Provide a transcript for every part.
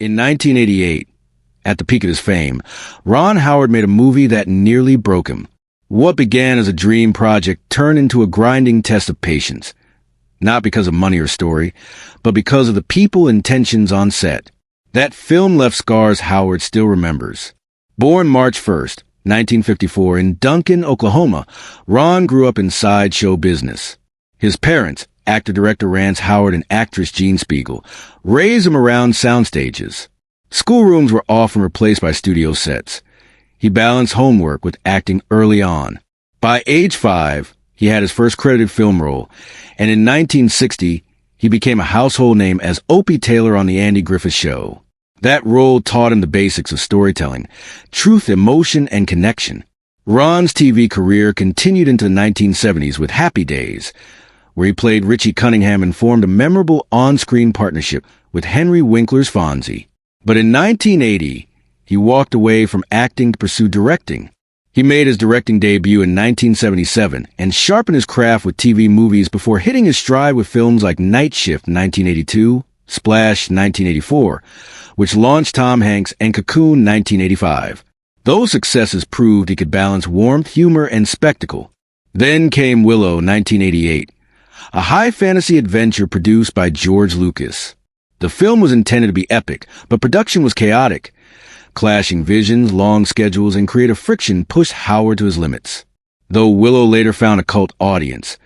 In 1988, at the peak of his fame, Ron Howard made a movie that nearly broke him. What began as a dream project turned into a grinding test of patience. Not because of money or story, but because of the people and tensions on set. That film left scars Howard still remembers. Born March 1st, 1954, in Duncan, Oklahoma, Ron grew up inside show business. His parents, actor-director Rance Howard and actress Jean Spiegel, raised him around sound stages. Schoolrooms were often replaced by studio sets. He balanced homework with acting early on. By age 5, he had his first credited film role, and in 1960, he became a household name as Opie Taylor on The Andy Griffith Show. That role taught him the basics of storytelling, truth, emotion, and connection. Ron's TV career continued into the 1970s with Happy Days, where he played Richie Cunningham and formed a memorable on-screen partnership with Henry Winkler's Fonzie. But in 1980, he walked away from acting to pursue directing. He made his directing debut in 1977 and sharpened his craft with TV movies before hitting his stride with films like Night Shift 1982, Splash 1984, which launched Tom Hanks, and Cocoon 1985. Those successes proved he could balance warmth, humor, and spectacle. Then came Willow 1988, a high fantasy adventure produced by George Lucas. The film was intended to be epic, but production was chaotic. Clashing visions, long schedules, and creative friction pushed Howard to his limits. Though Willow later found a cult audience,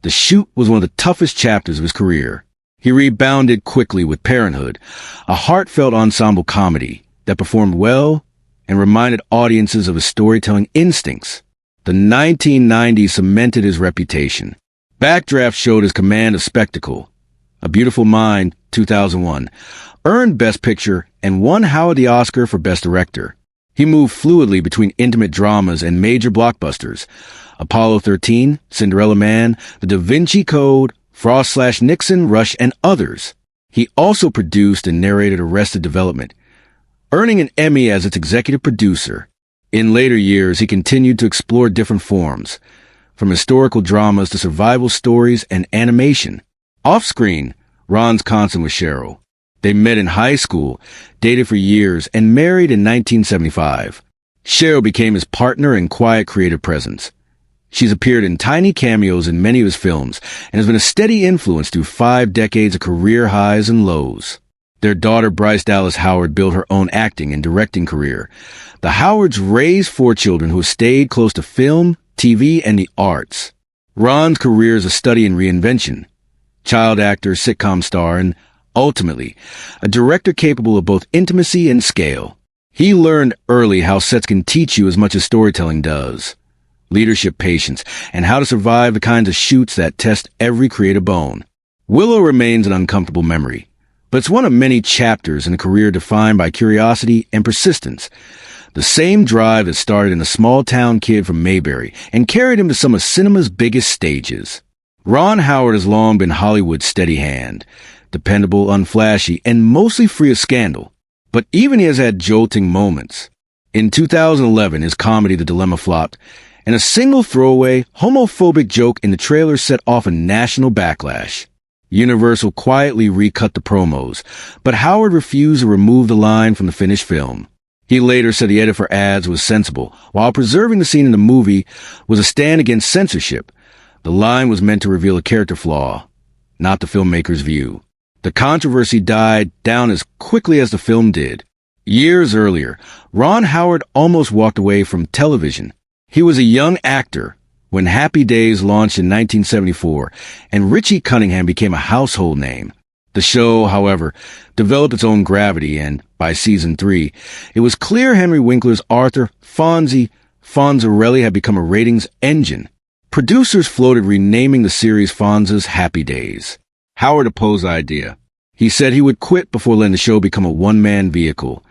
the shoot was one of the toughest chapters of his career. He rebounded quickly with Parenthood, a heartfelt ensemble comedy that performed well and reminded audiences of his storytelling instincts. The 1990s cemented his reputation. Backdraft showed his command of spectacle. A Beautiful Mind, 2001, earned Best Picture and won Howard the Oscar for Best Director. He moved fluidly between intimate dramas and major blockbusters. Apollo 13, Cinderella Man, The Da Vinci Code, Frost/Nixon, Rush, and others. He also produced and narrated Arrested Development, earning an Emmy as its executive producer. In later years, he continued to explore different forms, from historical dramas to survival stories and animation. Off-screen, Ron's constant with Cheryl. They met in high school, dated for years, and married in 1975. Cheryl became his partner and quiet creative presence. She's appeared in tiny cameos in many of his films and has been a steady influence through 5 decades of career highs and lows. Their daughter Bryce Dallas Howard built her own acting and directing career. The Howards raised 4 children who have stayed close to film, TV, and the arts. Ron's career is a study in reinvention. Child actor, sitcom star, and ultimately, a director capable of both intimacy and scale. He learned early how sets can teach you as much as storytelling does. Leadership, patience, and how to survive the kinds of shoots that test every creative bone. Willow remains an uncomfortable memory, but it's one of many chapters in a career defined by curiosity and persistence. The same drive that started in a small-town kid from Mayberry and carried him to some of cinema's biggest stages. Ron Howard has long been Hollywood's steady hand, dependable, unflashy, and mostly free of scandal. But even he has had jolting moments. In 2011, his comedy The Dilemma flopped, and a single throwaway, homophobic joke in the trailer set off a national backlash. Universal quietly recut the promos, but Howard refused to remove the line from the finished film. He later said the edit for ads was sensible, while preserving the scene in the movie was a stand against censorship. The line was meant to reveal a character flaw, not the filmmaker's view. The controversy died down as quickly as the film did. Years earlier, Ron Howard almost walked away from television. He was a young actor when Happy Days launched in 1974, and Richie Cunningham became a household name. The show, however, developed its own gravity, and by season 3, it was clear Henry Winkler's Arthur Fonzarelli had become a ratings engine. Producers floated renaming the series Fonz's Happy Days. Howard opposed the idea. He said he would quit before letting the show become a one-man vehicle.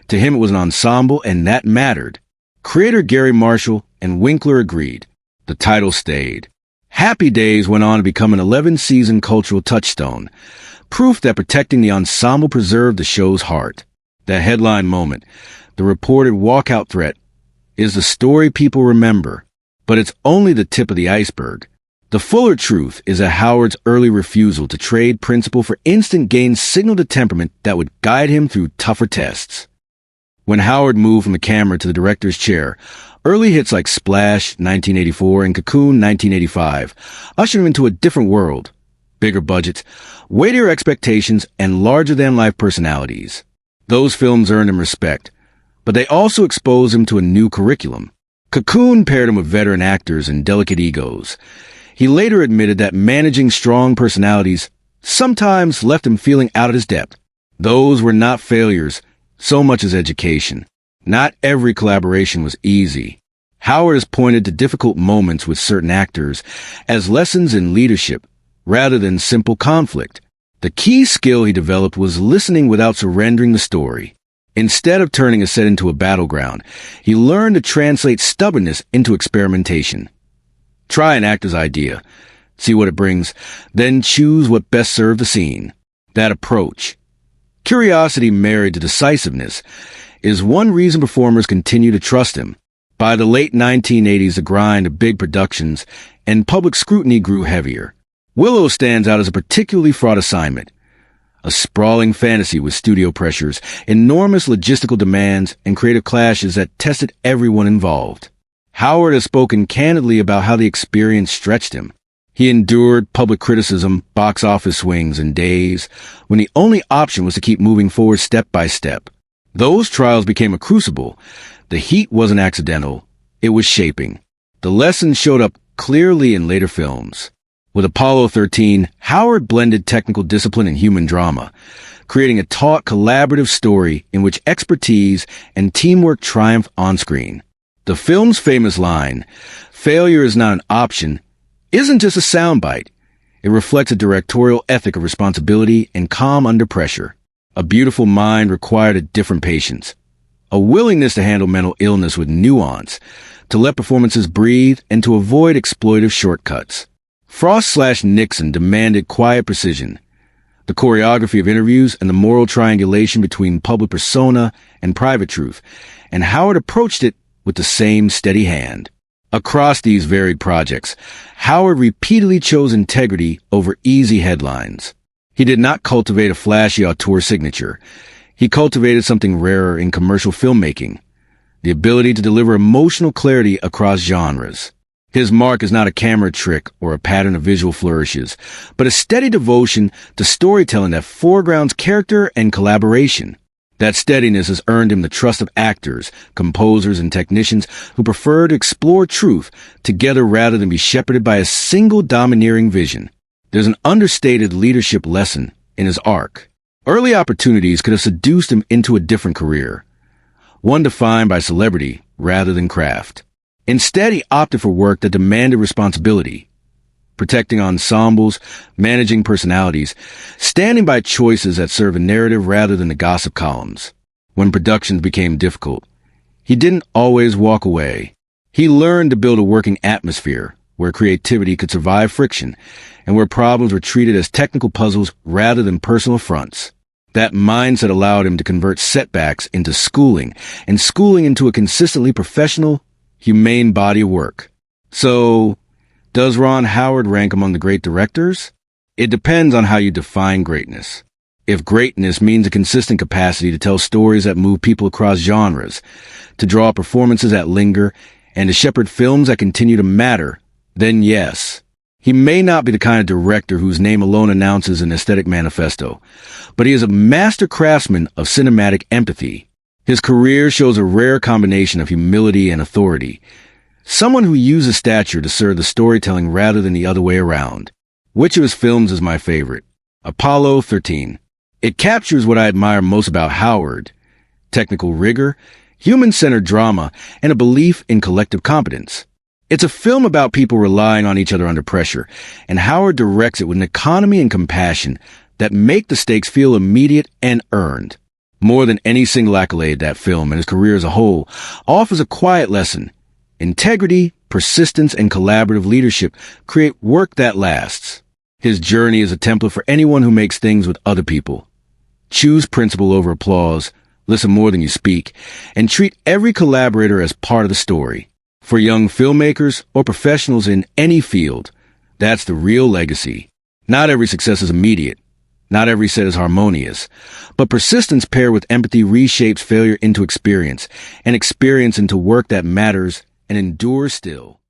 To him, it was an ensemble, and that mattered. Creator Gary Marshall and Winkler agreed. The title stayed. Happy Days went on to become an 11-season cultural touchstone, proof that protecting the ensemble preserved the show's heart. That headline moment, the reported walkout threat, is the story people remember, but it's only the tip of the iceberg. The fuller truth is that Howard's early refusal to trade principle for instant gain signaled a temperament that would guide him through tougher tests. When Howard moved from the camera to the director's chair, early hits like Splash, 1984, and Cocoon, 1985, ushered him into a different world. Bigger budgets, weightier expectations, and larger-than-life personalities. Those films earned him respect, but they also exposed him to a new curriculum. Cocoon paired him with veteran actors and delicate egos. He later admitted that managing strong personalities sometimes left him feeling out of his depth. Those were not failures so much as education. Not every collaboration was easy. Howard has pointed to difficult moments with certain actors as lessons in leadership rather than simple conflict. The key skill he developed was listening without surrendering the story. Instead of turning a set into a battleground, he learned to translate stubbornness into experimentation. Try an actor's idea, see what it brings, then choose what best serves the scene. That approach, curiosity married to decisiveness, is one reason performers continue to trust him. By the late 1980s, the grind of big productions and public scrutiny grew heavier. Willow stands out as a particularly fraught assignment. A sprawling fantasy with studio pressures, enormous logistical demands, and creative clashes that tested everyone involved. Howard has spoken candidly about how the experience stretched him. He endured public criticism, box office swings, and days when the only option was to keep moving forward step by step. Those trials became a crucible. The heat wasn't accidental. It was shaping. The lessons showed up clearly in later films. With Apollo 13, Howard blended technical discipline and human drama, creating a taut, collaborative story in which expertise and teamwork triumphed on screen. The film's famous line, "Failure is not an option," isn't just a soundbite. It reflects a directorial ethic of responsibility and calm under pressure. A beautiful mind required a different patience, a willingness to handle mental illness with nuance, to let performances breathe, and to avoid exploitive shortcuts. Frost/Nixon demanded quiet precision. The choreography of interviews and the moral triangulation between public persona and private truth, and Howard approached it with the same steady hand. Across these varied projects, Howard repeatedly chose integrity over easy headlines. He did not cultivate a flashy auteur signature. He cultivated something rarer in commercial filmmaking, the ability to deliver emotional clarity across genres. His mark is not a camera trick or a pattern of visual flourishes, but a steady devotion to storytelling that foregrounds character and collaboration. That steadiness has earned him the trust of actors, composers, and technicians who prefer to explore truth together rather than be shepherded by a single domineering vision. There's an understated leadership lesson in his arc. Early opportunities could have seduced him into a different career, one defined by celebrity rather than craft. Instead, he opted for work that demanded responsibility, protecting ensembles, managing personalities, standing by choices that serve a narrative rather than the gossip columns. When productions became difficult, he didn't always walk away. He learned to build a working atmosphere where creativity could survive friction and where problems were treated as technical puzzles rather than personal affronts. That mindset allowed him to convert setbacks into schooling and schooling into a consistently professional, humane body of work. So, does Ron Howard rank among the great directors? It depends on how you define greatness. If greatness means a consistent capacity to tell stories that move people across genres, to draw performances that linger, and to shepherd films that continue to matter, then yes. He may not be the kind of director whose name alone announces an aesthetic manifesto, but he is a master craftsman of cinematic empathy. His career shows a rare combination of humility and authority, someone who uses stature to serve the storytelling rather than the other way around. Which of his films is my favorite? Apollo 13. It captures what I admire most about Howard: technical rigor, human-centered drama, and a belief in collective competence. It's a film about people relying on each other under pressure, and Howard directs it with an economy and compassion that make the stakes feel immediate and earned. More than any single accolade, that film, and his career as a whole, offers a quiet lesson. Integrity, persistence, and collaborative leadership create work that lasts. His journey is a template for anyone who makes things with other people. Choose principle over applause, listen more than you speak, and treat every collaborator as part of the story. For young filmmakers or professionals in any field, That's the real legacy. Not every success is immediate. Not every set is harmonious. But persistence paired with empathy reshapes failure into experience, and experience into work that matters and endures still.